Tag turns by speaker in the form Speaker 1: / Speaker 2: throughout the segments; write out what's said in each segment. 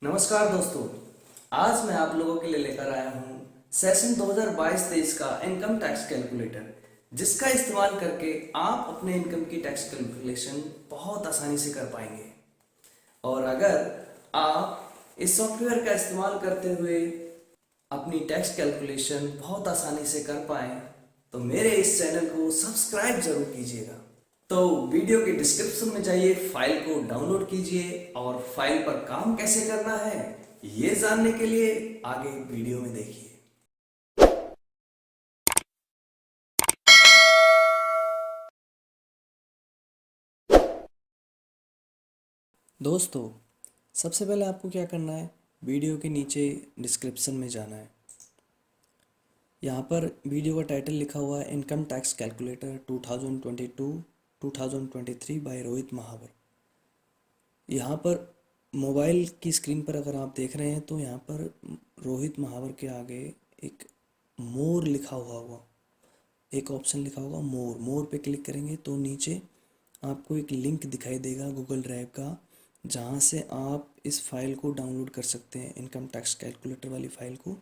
Speaker 1: नमस्कार दोस्तों। आज मैं आप लोगों के लिए लेकर आया हूँ सेशन 2022-23 का इनकम टैक्स कैलकुलेटर, जिसका इस्तेमाल करके आप अपने इनकम की टैक्स कैलकुलेशन बहुत आसानी से कर पाएंगे। और अगर आप इस सॉफ्टवेयर का इस्तेमाल करते हुए अपनी टैक्स कैलकुलेशन बहुत आसानी से कर पाएं, तो मेरे इस चैनल को सब्सक्राइब जरूर कीजिएगा। तो वीडियो के डिस्क्रिप्शन में जाइए, फाइल को डाउनलोड कीजिए और फाइल पर काम कैसे करना है ये जानने के लिए आगे वीडियो में देखिए। दोस्तों, सबसे पहले आपको क्या करना है, वीडियो के नीचे डिस्क्रिप्शन में जाना है। यहाँ पर वीडियो का टाइटल लिखा हुआ है income tax calculator 2022-2023 by Rohit Mahawar. यहाँ पर मोबाइल की स्क्रीन पर अगर आप देख रहे हैं तो यहाँ पर रोहित महावर के आगे एक मोर लिखा हुआ होगा, एक ऑप्शन लिखा होगा मोर। मोर पे क्लिक करेंगे तो नीचे आपको एक लिंक दिखाई देगा गूगल ड्राइव का, जहाँ से आप इस फाइल को डाउनलोड कर सकते हैं। इनकम टैक्स कैलकुलेटर वाली फाइल को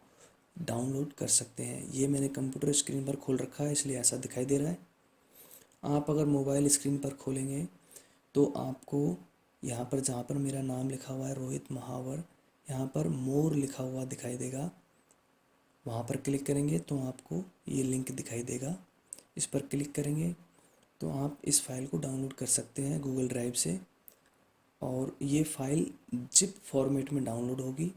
Speaker 1: डाउनलोड कर सकते हैं। ये मैंने कंप्यूटर स्क्रीन पर खोल रखा है, इसलिए ऐसा दिखाई दे रहा है। आप अगर मोबाइल स्क्रीन पर खोलेंगे तो आपको यहाँ पर, जहाँ पर मेरा नाम लिखा हुआ है रोहित महावर, यहाँ पर मोर लिखा हुआ दिखाई देगा। वहाँ पर क्लिक करेंगे तो आपको ये लिंक दिखाई देगा। इस पर क्लिक करेंगे तो आप इस फाइल को डाउनलोड कर सकते हैं गूगल ड्राइव से। और ये फाइल जिप फॉर्मेट में डाउनलोड होगी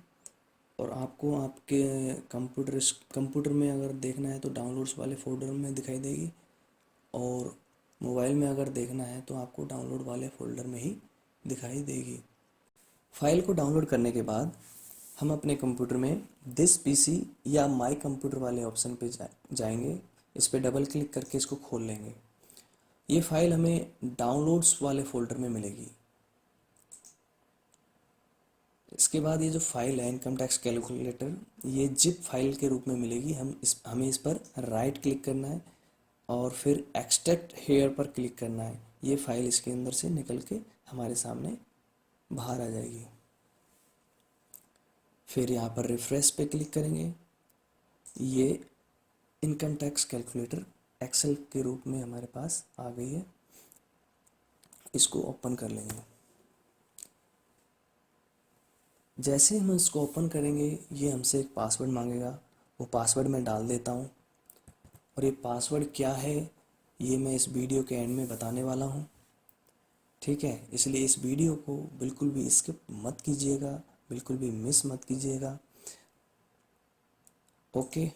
Speaker 1: और आपको आपके कंप्यूटर में अगर देखना है तो डाउनलोड्स वाले फोल्डर में दिखाई देगी, और मोबाइल में अगर देखना है तो आपको डाउनलोड वाले फोल्डर में ही दिखाई देगी। फाइल को डाउनलोड करने के बाद हम अपने कंप्यूटर में दिस पीसी या माई कंप्यूटर वाले ऑप्शन पे जाएंगे। इस पर डबल क्लिक करके इसको खोल लेंगे। ये फाइल हमें डाउनलोड्स वाले फोल्डर में मिलेगी। इसके बाद ये जो फाइल है इनकम टैक्स कैलकुलेटर, ये जिप फाइल के रूप में मिलेगी। हमें इस पर राइट क्लिक करना है और फिर एक्सट्रैक्ट हेयर पर क्लिक करना है। ये फाइल इसके अंदर से निकल के हमारे सामने बाहर आ जाएगी। फिर यहाँ पर रिफ्रेश पे क्लिक करेंगे। ये इनकम टैक्स कैलकुलेटर एक्सेल के रूप में हमारे पास आ गई है। इसको ओपन कर लेंगे। जैसे हम इसको ओपन करेंगे ये हमसे एक पासवर्ड मांगेगा, वो पासवर्ड मैं डाल देता हूँ। और ये पासवर्ड क्या है ये मैं इस वीडियो के एंड में बताने वाला हूँ, ठीक है। इसलिए इस वीडियो को बिल्कुल भी स्किप मत कीजिएगा, बिल्कुल भी मिस मत कीजिएगा, ओके।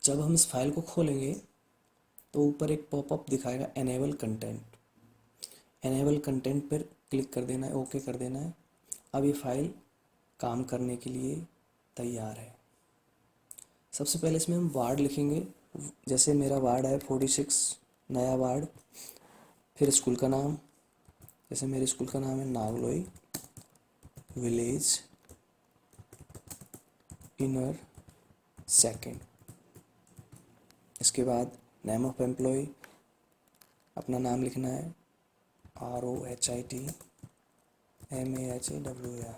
Speaker 1: जब हम इस फाइल को खोलेंगे तो ऊपर एक पॉपअप दिखाएगा एनेबल कंटेंट। एनेबल कंटेंट पर क्लिक कर देना है, ओके कर देना है। अब ये फाइल काम करने के लिए तैयार है। सबसे पहले इसमें हम वार्ड लिखेंगे। जैसे मेरा वार्ड है 46, नया वार्ड। फिर स्कूल का नाम, जैसे मेरे स्कूल का नाम है नागलोई विलेज इनर सेकेंड। इसके बाद नेम ऑफ एम्प्लॉय, अपना नाम लिखना है ROHITMAHAWR।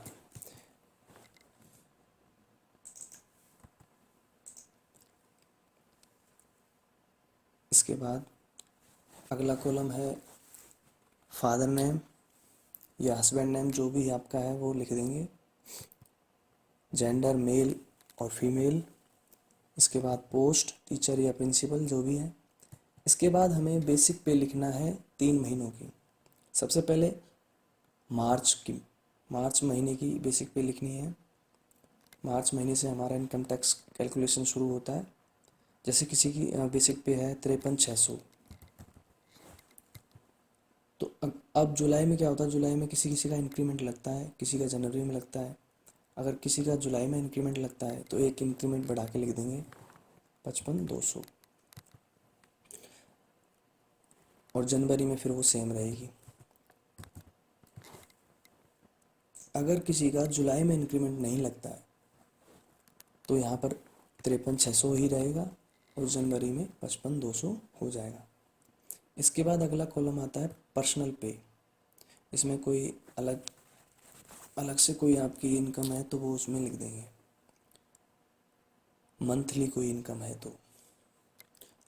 Speaker 1: इसके बाद अगला कॉलम है फादर नेम या हस्बैंड नेम, जो भी आपका है वो लिख देंगे। जेंडर मेल और फीमेल। इसके बाद पोस्ट टीचर या प्रिंसिपल, जो भी है। इसके बाद हमें बेसिक पे लिखना है 3 महीनों की। सबसे पहले मार्च महीने की बेसिक पे लिखनी है। मार्च महीने से हमारा इनकम टैक्स कैलकुलेशन शुरू होता है। जैसे किसी की बेसिक पे है 53,600। तो अब जुलाई में क्या होता है, जुलाई में किसी किसी का इंक्रीमेंट लगता है, किसी का जनवरी में लगता है। अगर किसी का जुलाई में इंक्रीमेंट लगता है तो एक इंक्रीमेंट बढ़ा के लिख देंगे 55,200, और जनवरी में फिर वो सेम रहेगी। अगर किसी का जुलाई में इंक्रीमेंट नहीं लगता है तो यहाँ पर 53,600 ही रहेगा और जनवरी में 55,200 हो जाएगा। इसके बाद अगला कॉलम आता है पर्सनल पे। इसमें कोई अलग अलग से कोई आपकी इनकम है तो वो उसमें लिख देंगे, मंथली कोई इनकम है तो।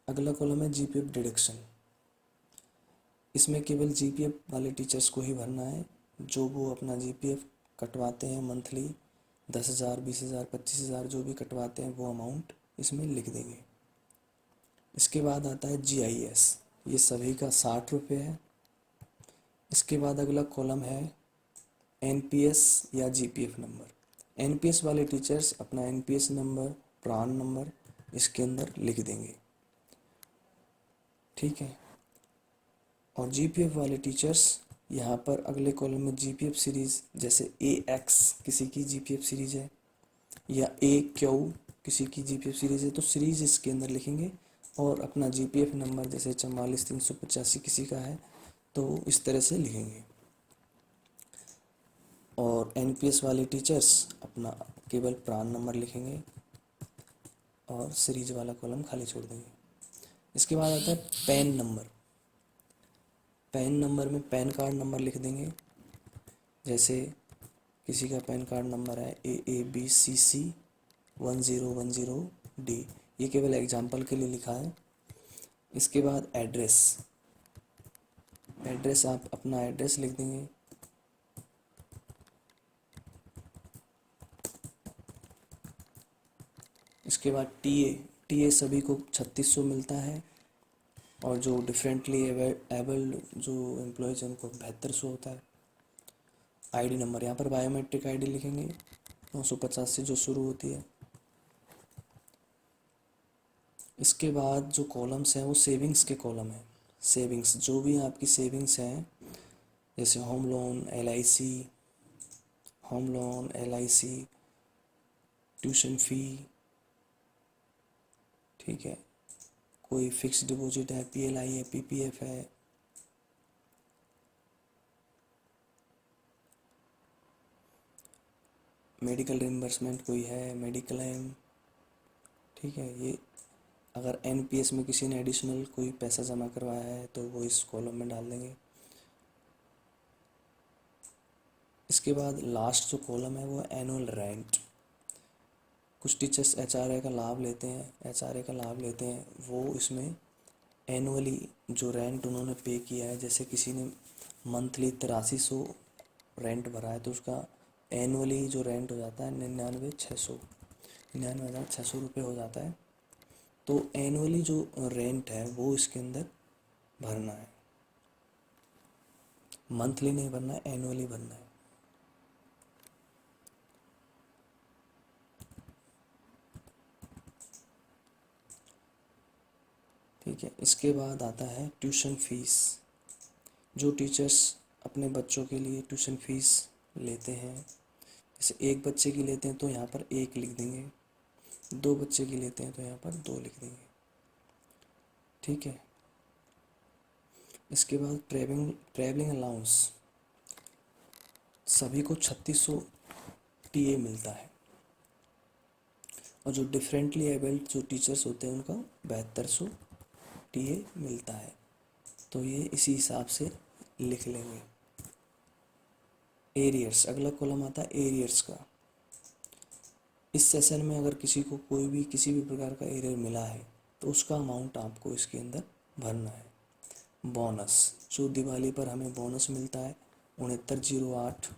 Speaker 1: अगला कॉलम है जीपीएफ डिडक्शन। इसमें केवल जीपीएफ वाले टीचर्स को ही भरना है, जो वो अपना जीपीएफ कटवाते हैं मंथली, 10,000, 20,000, 25,000 जो भी कटवाते हैं वो अमाउंट इसमें लिख देंगे। इसके बाद आता है जीआईएस, ये सभी का 60 रुपये है। इसके बाद अगला कॉलम है एनपीएस या जीपीएफ नंबर। एनपीएस वाले टीचर्स अपना एनपीएस नंबर, प्रान नंबर इसके अंदर लिख देंगे, ठीक है। और जीपीएफ वाले टीचर्स यहाँ पर अगले कॉलम में जीपीएफ सीरीज़, जैसे ए एक्स किसी की जीपीएफ सीरीज़ है या ए क्यू किसी की जीपीएफ सीरीज़ है तो सीरीज़ इसके अंदर लिखेंगे, और अपना जीपीएफ नंबर जैसे 44,385 किसी का है तो इस तरह से लिखेंगे। और एनपीएस वाले टीचर्स अपना केवल प्रान नंबर लिखेंगे और सीरीज वाला कॉलम खाली छोड़ देंगे। इसके बाद आता है पैन नंबर। पैन नंबर में पैन कार्ड नंबर लिख देंगे, जैसे किसी का पैन कार्ड नंबर है AABCC1010D, ये केवल एग्जाम्पल के लिए लिखा है। इसके बाद एड्रेस, एड्रेस आप अपना एड्रेस लिख देंगे। इसके बाद टीए, टीए सभी को 3600 मिलता है, और जो डिफरेंटली एबल्ड जो एम्प्लॉयज़ हैं उनको 7200 होता है। आईडी नंबर, यहाँ पर बायोमेट्रिक आईडी लिखेंगे 950 से जो शुरू होती है। इसके बाद जो कॉलम्स हैं वो सेविंग्स के कॉलम हैं। सेविंग्स, जो भी आपकी सेविंग्स हैं, जैसे home loan, LIC, home loan, LIC, tuition fee, ठीक है, कोई फिक्स डिपॉजिट है, पीएलआई है, पीपीएफ है, मेडिकल रिम्बर्समेंट कोई है, मेडिक्लेम, ठीक है। ये अगर एनपीएस में किसी ने एडिशनल कोई पैसा जमा करवाया है तो वो इस कॉलम में डाल देंगे। इसके बाद लास्ट जो कॉलम है वो एनुअल रेंट। कुछ टीचर्स एचआरए का लाभ लेते हैं, एचआरए का लाभ लेते हैं, वो इसमें एनुअली जो रेंट उन्होंने पे किया है, जैसे किसी ने मंथली 8300 रेंट भरा है तो उसका एनुअली जो रेंट हो जाता है 99,600 रुपये हो जाता है। तो एनुअली जो रेंट है वो इसके अंदर भरना है, मंथली नहीं भरना है, एनुअली भरना है। ठीक है। इसके बाद आता है ट्यूशन फीस। जो टीचर्स अपने बच्चों के लिए ट्यूशन फीस लेते हैं, जैसे एक बच्चे की लेते हैं तो यहाँ पर एक लिख देंगे, 2 बच्चे की लेते हैं तो यहाँ पर 2 लिख देंगे, ठीक है। इसके बाद ट्रैवलिंग अलाउंस, सभी को 3600 टीए मिलता है, और जो डिफरेंटली एबल्ड जो टीचर्स होते हैं उनका 7200 टीए मिलता है। तो ये इसी हिसाब से लिख लेंगे। एरियर्स, अगला कॉलम आता है एरियर्स का। इस सेशन में अगर किसी को कोई भी किसी भी प्रकार का एरियर मिला है तो उसका अमाउंट आपको इसके अंदर भरना है। बोनस, जो दिवाली पर हमें बोनस मिलता है 6908,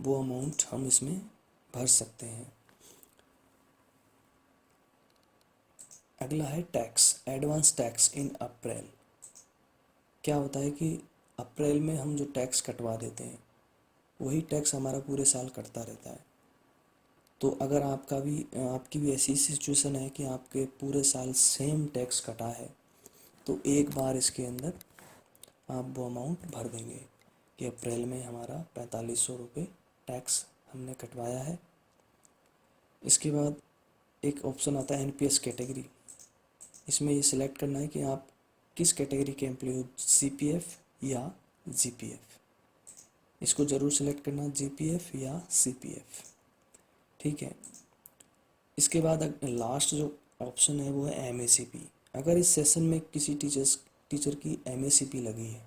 Speaker 1: वो अमाउंट हम इसमें भर सकते हैं। अगला है टैक्स, एडवांस टैक्स इन अप्रैल। क्या होता है कि अप्रैल में हम जो टैक्स कटवा देते हैं वही टैक्स हमारा पूरे साल कटता रहता है। तो अगर आपकी भी ऐसी सिचुएशन है कि आपके पूरे साल सेम टैक्स कटा है तो एक बार इसके अंदर आप वो अमाउंट भर देंगे कि अप्रैल में हमारा 4500 रुपये टैक्स हमने कटवाया है। इसके बाद एक ऑप्शन आता है एनपीएस कैटेगरी। इसमें ये सिलेक्ट करना है कि आप किस कैटेगरी के एम्प्लॉय हो, सीपीएफ या जीपीएफ। इसको ज़रूर सिलेक्ट करना, जीपीएफ या सीपीएफ, ठीक है। इसके बाद लास्ट जो ऑप्शन है वो है एमएसीपी। अगर इस सेशन में किसी टीचर की एमएसीपी लगी है,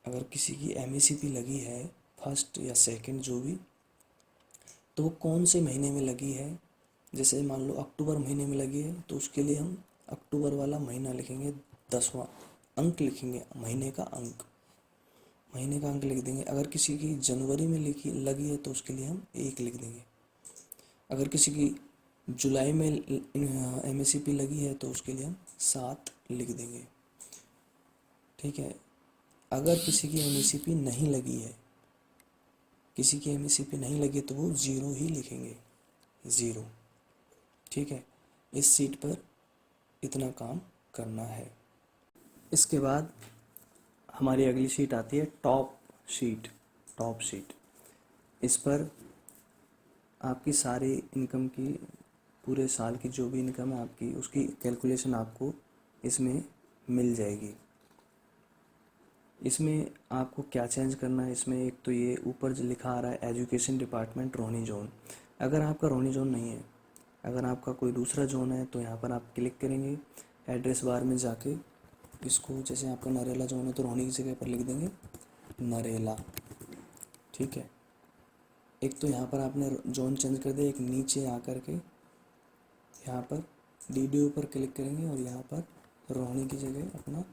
Speaker 1: अगर किसी की एमएसीपी लगी है फर्स्ट या सेकंड जो भी, तो वो कौन से महीने में लगी है। जैसे मान लो अक्टूबर महीने में लगी है तो उसके लिए हम अक्टूबर वाला महीना लिखेंगे, 10वां अंक लिखेंगे, महीने का अंक लिख देंगे। अगर किसी की जनवरी में लिखी लगी है तो उसके लिए हम 1 लिख देंगे। अगर किसी की जुलाई में एमएससीपी लगी है तो उसके लिए हम 7 लिख देंगे। ठीक है। अगर किसी की एमएससीपी नहीं लगी है, किसी की एमएससीपी नहीं लगी तो वो 0 ही लिखेंगे, 0। ठीक है। इस सीट पर इतना काम करना है। इसके बाद हमारी अगली शीट आती है टॉप शीट। इस पर आपकी सारी इनकम की, पूरे साल की जो भी इनकम है आपकी, उसकी कैलकुलेशन आपको इसमें मिल जाएगी। इसमें आपको क्या चेंज करना है, इसमें एक तो ये ऊपर जो लिखा आ रहा है एजुकेशन डिपार्टमेंट रोहिणी जोन। अगर आपका रोहिणी जोन नहीं है, अगर आपका कोई दूसरा जोन है तो यहाँ पर आप क्लिक करेंगे एड्रेस बार में जाके इसको, जैसे आपका नरेला जोन है तो रोहिणी की जगह पर लिख देंगे नरेला। ठीक है। एक तो यहाँ पर आपने जोन चेंज कर दिया, एक नीचे आकर के यहाँ पर डीडीओ पर क्लिक करेंगे और यहाँ पर रोहिणी की जगह अपना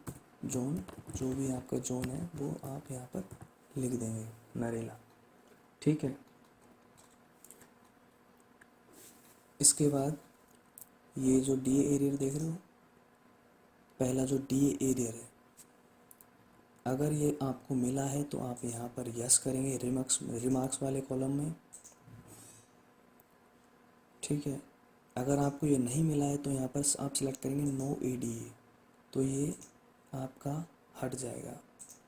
Speaker 1: जोन, जो भी आपका जोन है वो आप यहाँ पर लिख देंगे नरेला। ठीक है। इसके बाद ये जो डी एरियर देख रहे हो, पहला जो डी एरियर है, अगर ये आपको मिला है तो आप यहाँ पर यस करेंगे रिमार्क्स वाले कॉलम में। ठीक है। अगर आपको ये नहीं मिला है तो यहाँ पर आप सिलेक्ट करेंगे नो एडीए, तो ये आपका हट जाएगा।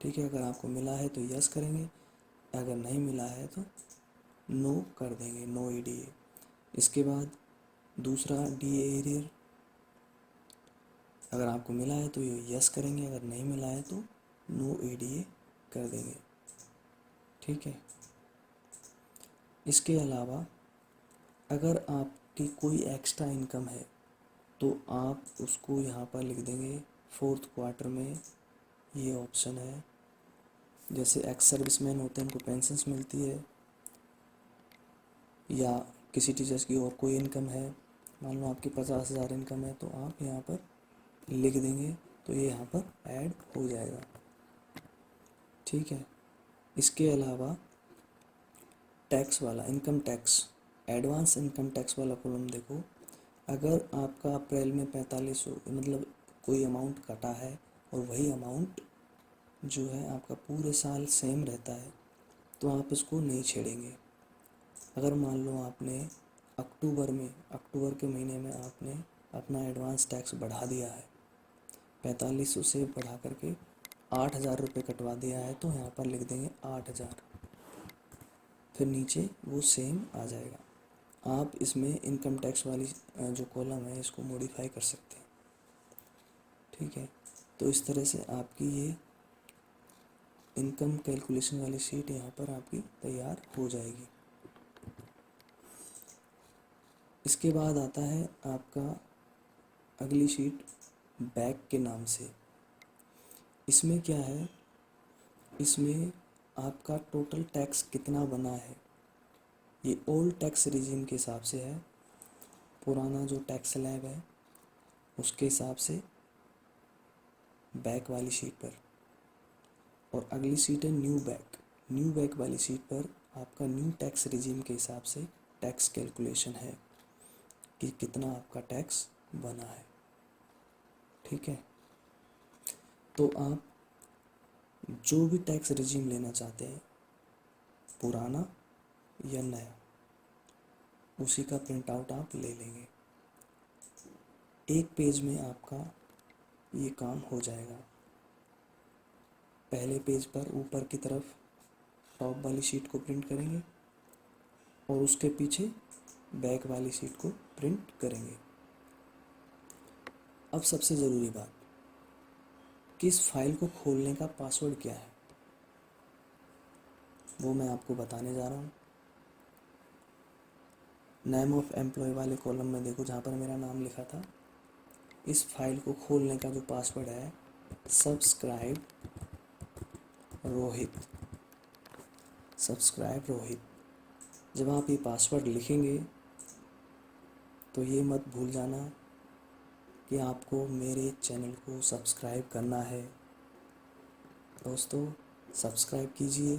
Speaker 1: ठीक है। अगर आपको मिला है तो यस करेंगे, अगर नहीं मिला है तो नो कर देंगे, नो एडीए। इसके बाद दूसरा डी एरियर, अगर आपको मिला है तो ये यस करेंगे, अगर नहीं मिला है तो नो एडीए कर देंगे। ठीक है। इसके अलावा अगर आपकी कोई एक्स्ट्रा इनकम है तो आप उसको यहाँ पर लिख देंगे 4th क्वार्टर में। ये ऑप्शन है, जैसे एक्स सर्विसमैन होते हैं उनको पेंशन्स मिलती है, या किसी टीचर्स की और कोई इनकम है, मान लो आपकी 50,000 इनकम है तो आप यहाँ पर लिख देंगे तो ये यहाँ पर ऐड हो जाएगा। ठीक है। इसके अलावा टैक्स वाला income tax, advance income tax वाला कॉलम देखो, अगर आपका अप्रैल में 4500 मतलब कोई अमाउंट कटा है और वही अमाउंट जो है आपका पूरे साल सेम रहता है तो आप इसको नहीं छेड़ेंगे। अगर मान लो आपने अक्टूबर के महीने में आपने अपना एडवांस टैक्स बढ़ा दिया है, 4500 से बढ़ा करके 8,000 रुपये कटवा दिया है तो यहाँ पर लिख देंगे 8,000, फिर नीचे वो सेम आ जाएगा। आप इसमें इनकम टैक्स वाली जो कॉलम है इसको मॉडिफाई कर सकते हैं। ठीक है। तो इस तरह से आपकी ये इनकम कैलकुलेशन वाली शीट यहाँ पर आपकी तैयार हो जाएगी। इसके बाद आता है आपका अगली शीट बैक के नाम से। इसमें क्या है, इसमें आपका टोटल टैक्स कितना बना है, ये ओल्ड टैक्स रिजीम के हिसाब से है, पुराना जो टैक्स स्लैब है उसके हिसाब से बैक वाली शीट पर। और अगली सीट है न्यू बैक वाली सीट पर आपका न्यू टैक्स रिजीम के हिसाब से टैक्स कैलकुलेशन है कि कितना आपका टैक्स बना है। ठीक है। तो आप जो भी टैक्स रिजीम लेना चाहते हैं, पुराना या नया, उसी का प्रिंट आउट आप ले लेंगे। एक पेज में आपका ये काम हो जाएगा। पहले पेज पर ऊपर की तरफ टॉप वाली शीट को प्रिंट करेंगे और उसके पीछे बैक वाली शीट को प्रिंट करेंगे। अब सबसे ज़रूरी बात कि इस फाइल को खोलने का पासवर्ड क्या है वो मैं आपको बताने जा रहा हूँ। नेम ऑफ एम्प्लॉय वाले कॉलम में देखो जहाँ पर मेरा नाम लिखा था, इस फाइल को खोलने का जो पासवर्ड है सब्सक्राइब रोहित, सब्सक्राइब रोहित। जब आप ये पासवर्ड लिखेंगे तो ये मत भूल जाना कि आपको मेरे चैनल को सब्सक्राइब करना है। दोस्तों, सब्सक्राइब कीजिए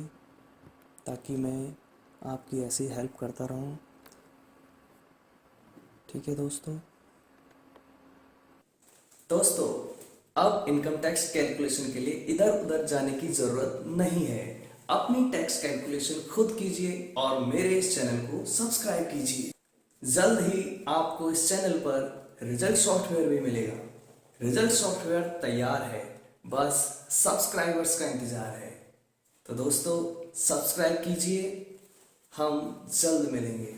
Speaker 1: ताकि मैं आपकी ऐसी हेल्प करता रहूं। ठीक है दोस्तों। दोस्तों, अब इनकम टैक्स कैलकुलेशन के लिए इधर उधर जाने की ज़रूरत नहीं है। अपनी टैक्स कैलकुलेशन खुद कीजिए और मेरे इस चैनल को सब्सक्राइब कीजिए। जल्द ही आपको इस चैनल पर रिजल्ट सॉफ्टवेयर भी मिलेगा। रिजल्ट सॉफ्टवेयर तैयार है, बस सब्सक्राइबर्स का इंतज़ार है। तो दोस्तों, सब्सक्राइब कीजिए, हम जल्द मिलेंगे।